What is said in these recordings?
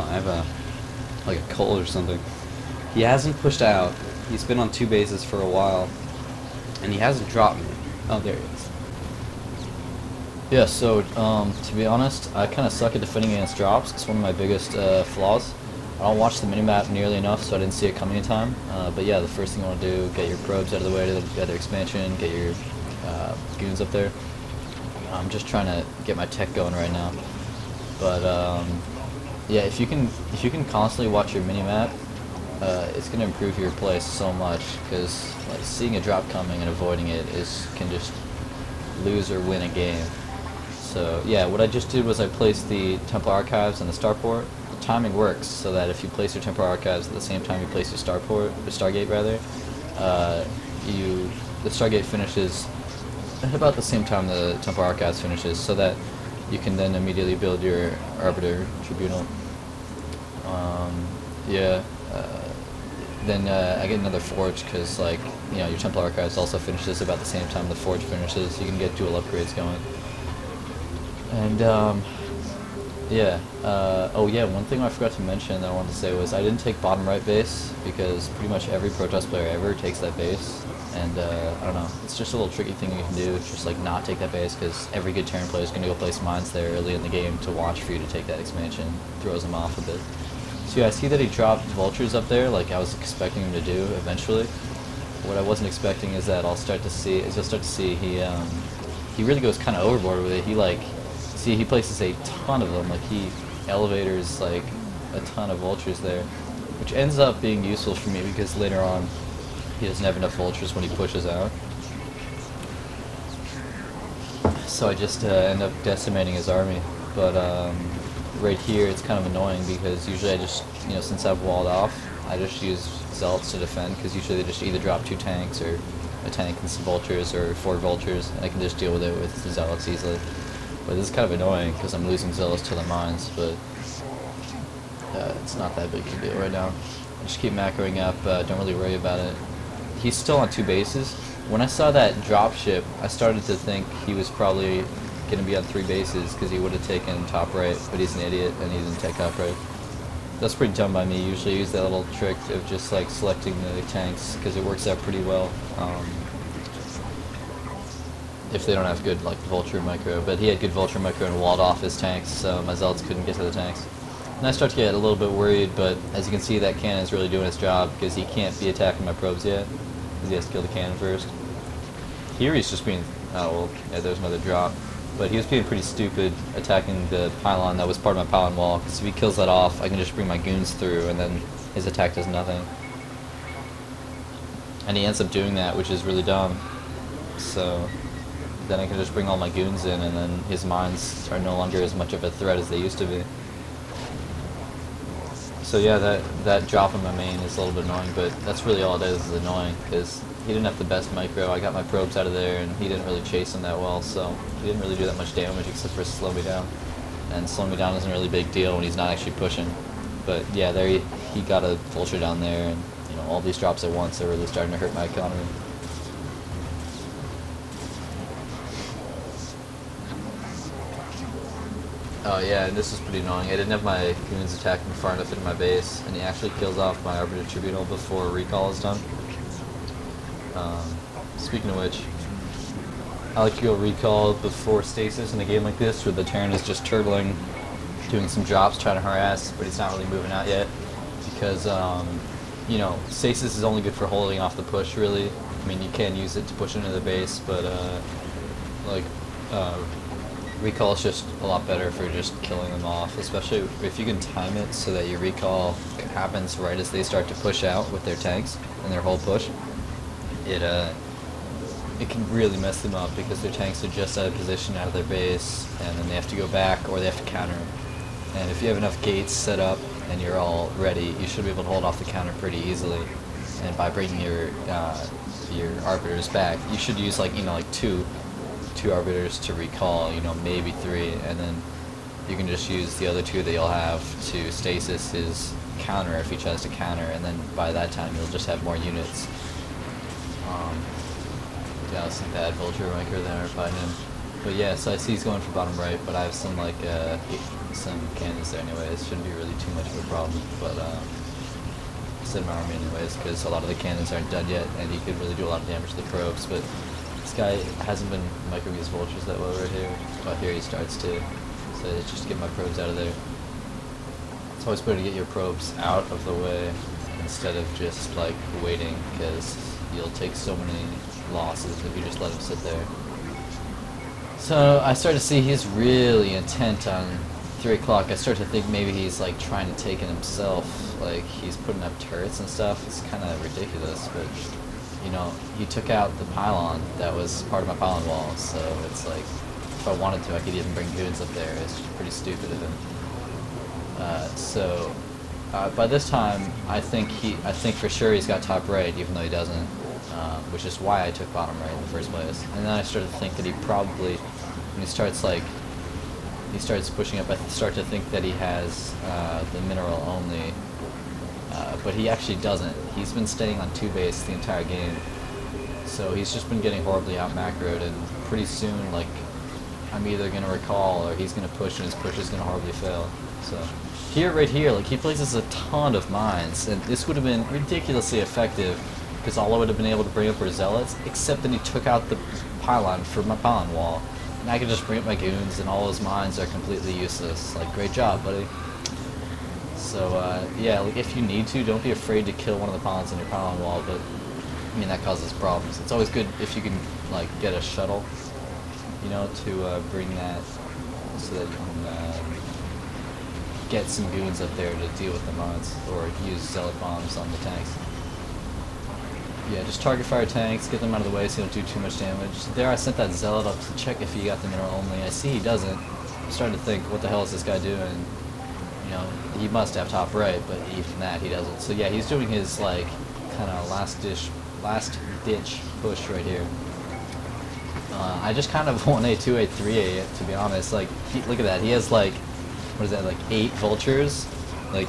I have like a cold or something. He hasn't pushed out. He's been on 2 bases for a while, and he hasn't dropped me. Oh, there he is. Yeah, so to be honest, I kind of suck at defending against drops. It's one of my biggest flaws. I don't watch the minimap nearly enough, so I didn't see it coming in time. But yeah, the first thing you want to do, get your probes out of the way to the other expansion, get your goons up there. I'm just trying to get my tech going right now. But yeah, if you can constantly watch your minimap, it's going to improve your play so much, because like seeing a drop coming and avoiding it can just lose or win a game. So yeah, what I just did was I placed the Templar Archives and the starport. The timing works so that if you place your Templar Archives at the same time you place your Stargate rather, the Stargate finishes at about the same time the Templar Archives finishes, so that you can then immediately build your Arbiter Tribunal. Yeah. Then I get another Forge, because like, you know, your Templar Archives also finishes about the same time the Forge finishes. You can get dual upgrades going. And yeah. Oh yeah, one thing I forgot to mention that I wanted to say was I didn't take bottom right base, because pretty much every Protoss player ever takes that base. And I don't know, it's just a little tricky thing you can do, just like not take that base, because every good Terran player is going to go place mines there early in the game to watch for you to take that expansion. Throws them off a bit. So yeah, I see that he dropped vultures up there, like I was expecting him to do eventually. What I wasn't expecting is that you'll start to see he really goes kind of overboard with it. He places a ton of them, like he elevators like a ton of vultures there, which ends up being useful for me because later on he doesn't have enough vultures when he pushes out. So I just end up decimating his army, but right here it's kind of annoying because usually I just, you know, since I've walled off, I just use Zealots to defend, because usually they just either drop 2 tanks or a tank and some vultures, or 4 vultures, and I can just deal with it with the Zealots easily. But this is kind of annoying because I'm losing Zealots to the mines, but it's not that big of a deal right now. I just keep macroing up, don't really worry about it. He's still on 2 bases. When I saw that drop ship, I started to think he was probably going to be on 3 bases, because he would have taken top right, but he's an idiot and he didn't take top right. That's pretty dumb by me. Usually I use that little trick of just like selecting the tanks, because it works out pretty well if they don't have good like vulture micro. But he had good vulture micro and walled off his tanks, so my Zealots couldn't get to the tanks. And I start to get a little bit worried, but as you can see, that cannon is really doing its job, because he can't be attacking my probes yet, because he has to kill the cannon first. Here he's just being, oh well, yeah, there's another drop. But he was being pretty stupid attacking the pylon that was part of my pylon wall, because if he kills that off, I can just bring my goons through, and then his attack does nothing. And he ends up doing that, which is really dumb. So then I can just bring all my goons in, and then his mines are no longer as much of a threat as they used to be. So yeah, that drop in my main is a little bit annoying, but that's really all it is annoying, because he didn't have the best micro. I got my probes out of there, and he didn't really chase him that well, so he didn't really do that much damage except for slow me down. And slowing me down isn't a really big deal when he's not actually pushing. But yeah, there he got a vulture down there, and you know, all these drops at once are really starting to hurt my economy. Oh yeah, and this is pretty annoying. I didn't have my goons attacking far enough into my base, and he actually kills off my Arbiter Tribunal before recall is done. Speaking of which, I like to go recall before stasis in a game like this, where the Terran is just turtling, doing some drops, trying to harass, but he's not really moving out yet, because you know, stasis is only good for holding off the push, really. I mean, you can use it to push into the base, but recall is just a lot better for just killing them off, especially if you can time it so that your recall happens right as they start to push out with their tanks and their whole push. It can really mess them up, because their tanks are just out of position out of their base, and then they have to go back or they have to counter. And if you have enough gates set up and you're all ready, you should be able to hold off the counter pretty easily. And by bringing your arbiters back, you should use like, you know, like two arbiters to recall, you know, maybe 3, and then you can just use the other 2 that you'll have to stasis his counter if he tries to counter, and then by that time you'll just have more units. Yeah, that's some bad vulture micro there by him. But yeah, so I see he's going for bottom right, but I have some like some cannons there anyways. Shouldn't be really too much of a problem, but set my army anyways, because a lot of the cannons aren't done yet, and he could really do a lot of damage to the probes, but this guy hasn't been microing his vultures that well right here. But here he starts to, so just to get my probes out of there. It's always better to get your probes out of the way instead of just like waiting, because you'll take so many losses if you just let him sit there. So I start to see he's really intent on 3 o'clock. I start to think maybe he's like trying to take it himself, like he's putting up turrets and stuff. It's kind of ridiculous, but you know, he took out the pylon that was part of my pylon wall, so it's like if I wanted to I could even bring goons up there. It's just pretty stupid of him. By this time I think for sure he's got top right, even though he doesn't, which is why I took bottom right in the first place. And then I started to think that he probably, when he starts pushing up, I start to think that he has the mineral only, but he actually doesn't. He's been staying on 2 base the entire game, so he's just been getting horribly out macroed, and pretty soon, like, I'm either going to recall or he's going to push, and his push is going to horribly fail. So here, right here, like, he places a ton of mines, and this would have been ridiculously effective, because all I would have been able to bring up were zealots, except that he took out the pylon for my pylon wall. And I could just bring up my goons, and all those mines are completely useless. Like, great job, buddy. So, yeah, like, if you need to, don't be afraid to kill one of the pylons on your pylon wall, but, I mean, that causes problems. It's always good if you can, like, get a shuttle, you know, to bring that, so that you can get some goons up there to deal with the mines, or use zealot bombs on the tanks. Yeah, just target fire tanks, get them out of the way so you don't do too much damage. There I sent that zealot up to check if he got the mineral only. I see he doesn't. I'm starting to think, what the hell is this guy doing? You know, he must have top right, but even that he doesn't. So yeah, he's doing his, like, kind of last ditch push right here. I just kind of 1A, 2A, 3A, to be honest. Like, look at that. He has, like, what is that, like 8 vultures? Like,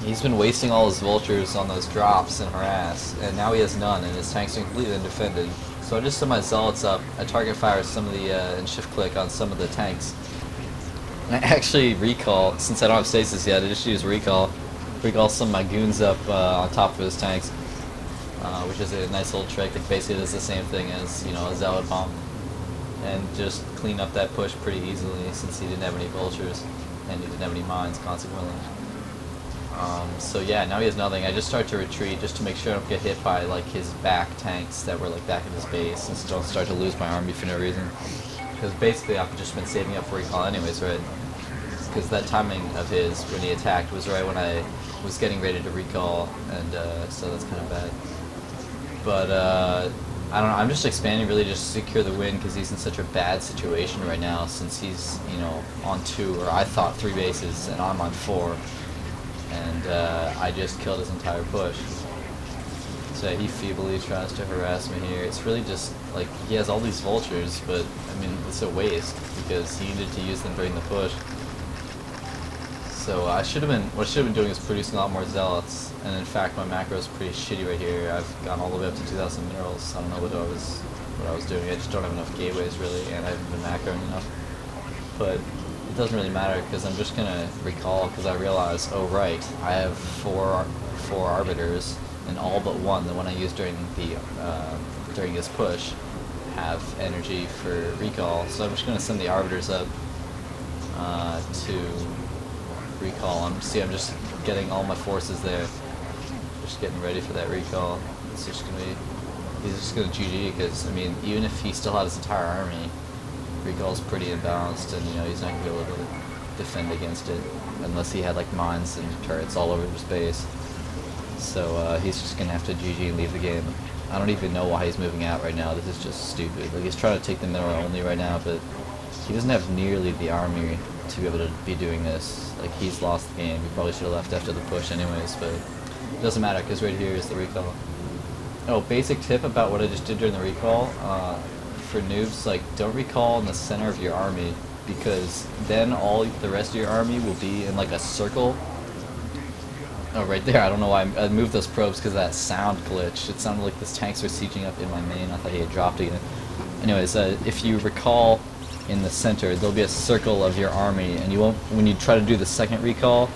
he's been wasting all his vultures on those drops and harass, and now he has none, and his tanks are completely undefended. So I just send my zealots up, I target fire some of the, and shift click on some of the tanks. And I actually recall, since I don't have stasis yet, I just use recall some of my goons up on top of his tanks, which is a nice little trick. It basically does the same thing as, you know, a zealot bomb, and just clean up that push pretty easily since he didn't have any vultures, and he didn't have any mines consequently. So yeah, now he has nothing. I just start to retreat just to make sure I don't get hit by like his back tanks that were like back in his base, and don't start to lose my army for no reason. Because basically I've just been saving up for recall anyways, right? Because that timing of his when he attacked was right when I was getting ready to recall, and so that's kind of bad. But I don't know, I'm just expanding really just to secure the win, because he's in such a bad situation right now, since he's, you know, on 2, or I thought 3 bases, and I'm on 4. And I just killed his entire push. So he feebly tries to harass me here. It's really just, like, he has all these vultures, but, I mean, it's a waste, because he needed to use them during the push. So what I should have been doing is producing a lot more zealots, and in fact my macro is pretty shitty right here. I've gone all the way up to 2,000 minerals. I don't know what I was doing. I just don't have enough gateways really, and I haven't been macroing enough. But it doesn't really matter, because I'm just gonna recall, because I realize, oh right, I have four arbiters, and all but one, the one I used during the during this push, have energy for recall. So I'm just gonna send the arbiters up to recall. I'm just getting all my forces there, just getting ready for that recall. It's just gonna be, he's just gonna GG, because I mean, even if he still had his entire army, recall's pretty imbalanced, and you know he's not gonna be able to defend against it unless he had like mines and turrets all over his base. So he's just gonna have to GG and leave the game. I don't even know why he's moving out right now. This is just stupid. Like, he's trying to take the mineral only right now, but he doesn't have nearly the army to be able to be doing this. Like, he's lost the game. He probably should have left after the push anyways, but it doesn't matter, because right here is the recall. Oh, basic tip about what I just did during the recall. For noobs, like, don't recall in the center of your army, because then all the rest of your army will be in like a circle. Oh, right there. I don't know why I moved those probes, because of that sound glitch. It sounded like the tanks were sieging up in my main. I thought he had dropped again. Anyways, if you recall in the center, there'll be a circle of your army, and you won't. When you try to do the second recall,